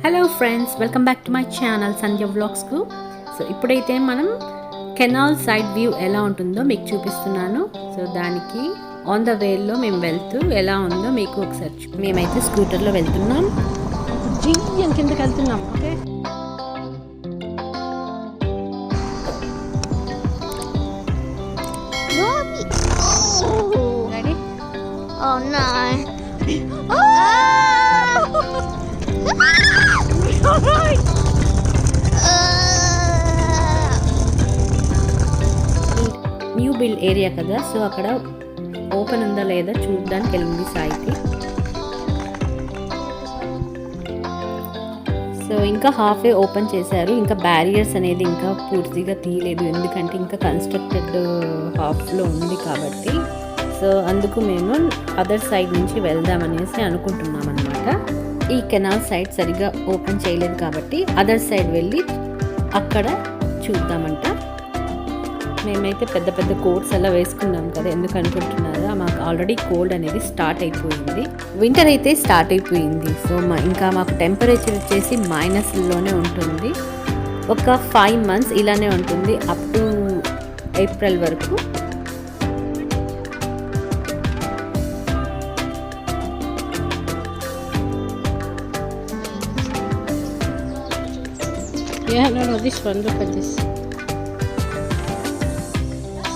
Hello friends, welcome back to my channel Sandhya వ్లాగ్స్కు. So ఇప్పుడైతే మనం కెనాల్ సైడ్ వ్యూ ఎలా ఉంటుందో మీకు చూపిస్తున్నాను. సో దానికి ఆన్ ద వేలో మేము వెళ్తూ ఎలా ఉందో మీకు ఒకసారి మేమైతే స్కూటర్లో వెళ్తున్నాం. జియ్యం కిందకి వెళ్తున్నాం. Okay, ready? Oh no. New build area కదా, సో అక్కడ ఓపెన్ ఉందా లేదా చూడడానికి వెళ్ళింది సాయికి. సో ఇంకా హాఫ్ ఓపెన్ చేశారు, ఇంకా బ్యారియర్స్ అనేది ఇంకా పూర్తిగా తీయలేదు, ఎందుకంటే ఇంకా కన్స్ట్రక్టెడ్ హాఫ్లో ఉంది కాబట్టి. సో అందుకు మేము అదర్ సైడ్ నుంచి వెళ్దామనేసి అనుకుంటున్నాం అనమాట. ఈ కెనాల్ సైడ్ సరిగ్గా ఓపెన్ చేయలేదు కాబట్టి అదర్ సైడ్ వెళ్ళి అక్కడ చూద్దామంట. మేమైతే పెద్ద పెద్ద కోట్స్ అలా వేసుకున్నాం కదా, ఎందుకు అనుకుంటున్నారా, మాకు ఆల్రెడీ కోల్డ్ అనేది స్టార్ట్ అయిపోయింది, వింటర్ అయితే స్టార్ట్ అయిపోయింది. సో ఇంకా మాకు టెంపరేచర్ వచ్చేసి మైనస్లోనే ఉంటుంది. ఒక 5 months ఇలానే ఉంటుంది, అప్ టు ఏప్రిల్ వరకు. Yeah, no, this one, look at this.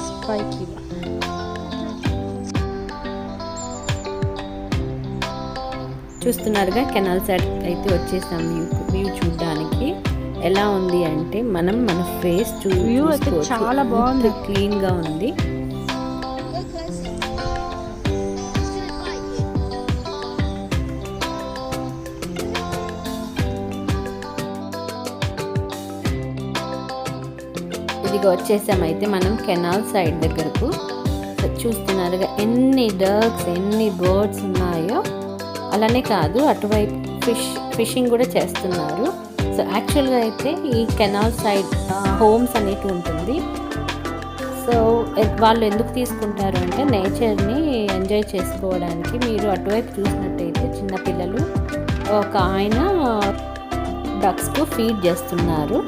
Spiky one. చూస్తున్నారుగా, కెనాల్ సైడ్ అయితే వచ్చేసాం వ్యూ చూడడానికి. ఎలా ఉంది అంటే మనం మన ఫేస్ వ్యూ అయితే చాలా బాగుంది, క్లీన్గా ఉంది. ఇదిగా వచ్చేసామైతే మనం కెనాల్ సైడ్ దగ్గరకు. చూస్తున్నారుగా ఎన్ని డక్స్, ఎన్ని బర్డ్స్ ఉన్నాయో. అలానే కాదు, అటువైపు ఫిషింగ్ కూడా చేస్తున్నారు. సో యాక్చువల్గా అయితే ఈ కెనాల్ సైడ్ హోమ్స్ అనేవి ఉంటుంది. సో వాళ్ళు ఎందుకు తీసుకుంటారు అంటే నేచర్ని ఎంజాయ్ చేసుకోవడానికి. మీరు అటువైపు చూసినట్టయితే చిన్నపిల్లలు ఒక ఆయన డక్స్కు ఫీడ్ చేస్తున్నారు.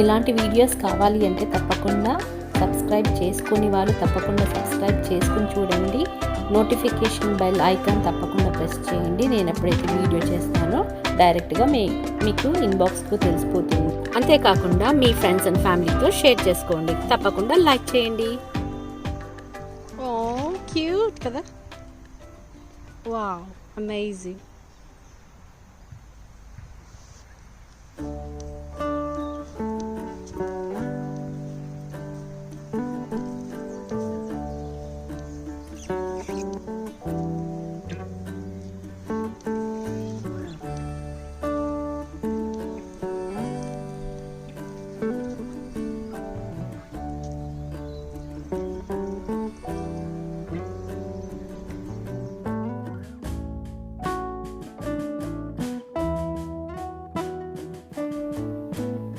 ఇలాంటి వీడియోస్ కావాలి అంటే తప్పకుండా సబ్స్క్రైబ్ చేసుకుని వాళ్ళు తప్పకుండా సబ్స్క్రైబ్ చేసుకుని చూడండి. నోటిఫికేషన్ బెల్ ఐకాన్ తప్పకుండా ప్రెస్ చేయండి. నేను ఎప్పుడైతే వీడియో చేస్తానో డైరెక్ట్గా మీకు ఇన్బాక్స్కు తెలిసిపోతుంది. అంతేకాకుండా మీ ఫ్రెండ్స్ అండ్ ఫ్యామిలీతో షేర్ చేసుకోండి, తప్పకుండా లైక్ చేయండి. ఓ క్యూట్ కదా, వావ్ అమేజింగ్.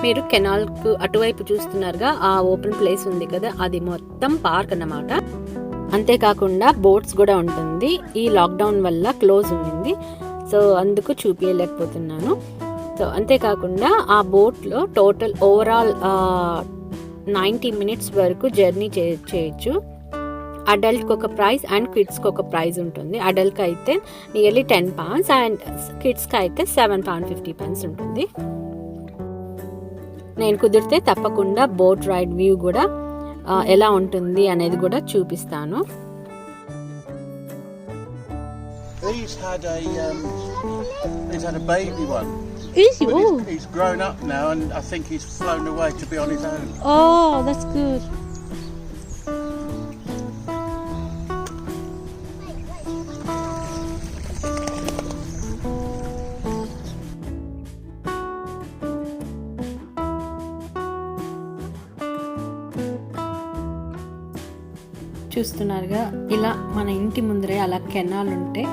మీరు కెనాల్కు అటువైపు చూస్తున్నారుగా, ఆ ఓపెన్ ప్లేస్ ఉంది కదా, అది మొత్తం పార్క్ అన్నమాట. అంతేకాకుండా బోట్స్ కూడా ఉంటుంది. ఈ లాక్డౌన్ వల్ల క్లోజ్ ఉంది, సో అందుకు చూపించలేకపోతున్నాను. సో అంతేకాకుండా ఆ బోట్లో టోటల్ ఓవరాల్ 90 minutes వరకు జర్నీ చేయొచ్చు. అడల్ట్కి ఒక ప్రైస్ అండ్ కిడ్స్కి ఒక ప్రైస్ ఉంటుంది. అడల్ట్కి అయితే నియర్లీ £10 అండ్ కిడ్స్కి అయితే £7.50 ఉంటుంది. నేను కుదిరితే తప్పకుండా బోట్ రైడ్ వ్యూ కూడా ఎలా ఉంటుంది అనేది కూడా చూపిస్తాను. He's had a baby one. Is he? Oh. He's grown up now, and I think he's flown away to be on his own. Oh, that's good. చూస్తున్నారుగా, ఇలా మన ఇంటి ముందరే అలా కెనాల్ ఉంటే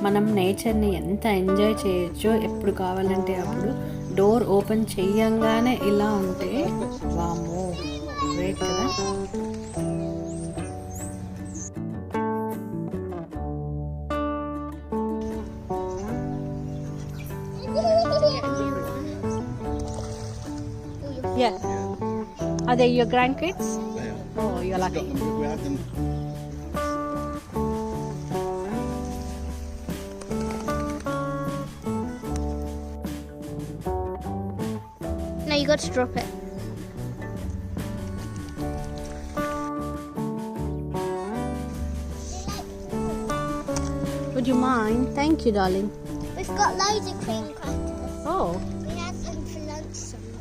మనం నేచర్ని ఎంత ఎంజాయ్ చేయొచ్చో. ఎప్పుడు కావాలంటే అప్పుడు డోర్ ఓపెన్ చెయ్యంగానే ఇలా ఉంటే వామ్మో, గ్రేట్ కదా. Yeah. Are they your grandkids? They are. Oh, you're Got lucky. them, we had them. No, you got to drop it. Would you mind? Thank you, darling. We've got loads of cream crackers. Oh. We had them for lunch sometime.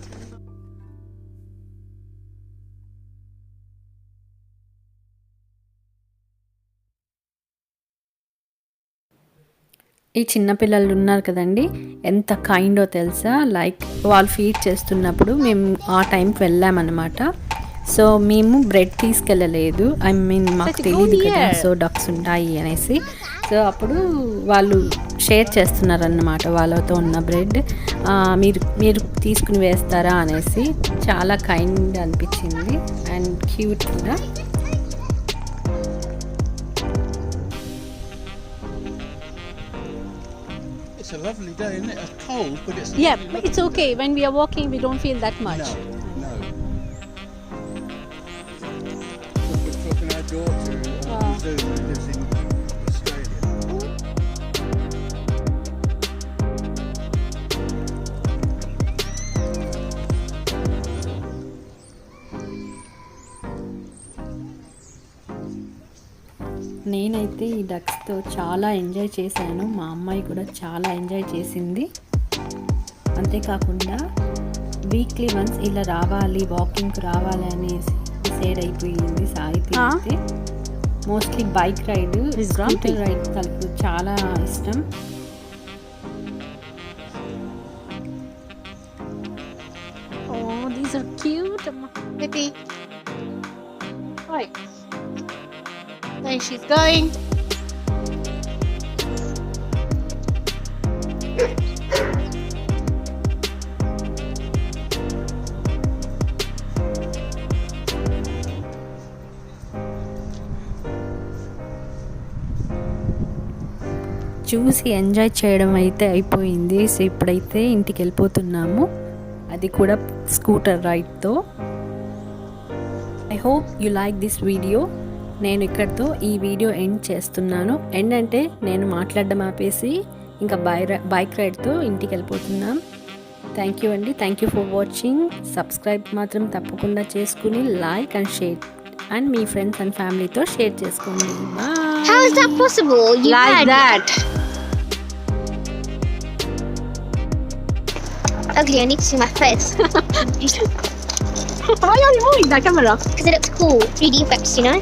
ఈ చిన్నపిల్లలు ఉన్నారు కదండి, ఎంత కైండో తెలుసా. Like వాళ్ళు feed చేస్తున్నప్పుడు మేము ఆ టైంకి వెళ్ళామన్నమాట. సో మేము బ్రెడ్ తీసుకెళ్ళలేదు, ఐ మీన్ మాకు తెలియదు కదా సో డక్స్ ఉంటాయి అనేసి. సో అప్పుడు వాళ్ళు షేర్ చేస్తున్నారన్నమాట వాళ్ళతో ఉన్న బ్రెడ్. మీరు తీసుకుని వేస్తారా అనేసి. చాలా కైండ్ అనిపించింది అండ్ క్యూట్ కూడా. It's a lovely day, isn't it? It's cold, but it's a Yeah, lovely, but it's okay. When we are walking, we don't feel that much. No. We're talking our daughter on Zoom who lives in Australia. నేనైతే ఈ డక్స్తో చాలా enjoy చేశాను, మా అమ్మాయి కూడా చాలా enjoy చేసింది. అంతేకాకుండా వీక్లీ వన్స్ ఇలా రావాలి, వాకింగ్కి రావాలి అనేసి డిసైడ్ అయిపోయింది సాయితి. అయితే mostly bike ride, scooter ride తనకు చాలా ఇష్టం. Oh, these are cute. Maybe. Right. There she's going. చూసి ఎంజాయ్ చేయడం అయితే అయిపోయింది. సో ఇప్పుడైతే ఇంటికి వెళ్ళిపోతున్నాము, అది కూడా స్కూటర్ రైడ్తో. I hope you like this video. నేను ఇక్కడితో ఈ వీడియో ఎండ్ చేస్తున్నాను. ఎండ్ అంటే నేను మాట్లాడడం ఆపేసి ఇంకా బైక్ రైడ్తో ఇంటికి వెళ్ళిపోతున్నాం. థ్యాంక్ యూ అండి, thank you for watching. Subscribe మాత్రం తప్పకుండా చేసుకుని like and share and me friends and ఫ్యామిలీతో షేర్ చేసుకోండి. How is that possible? You Like had that. ugly. I need to see my face Why are you moving that camera? because it looks cool. 3D effects, you know.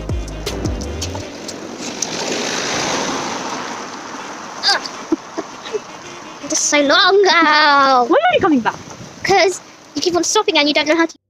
Just so long. Why are you coming back? Because you keep on stopping and you don't know how to.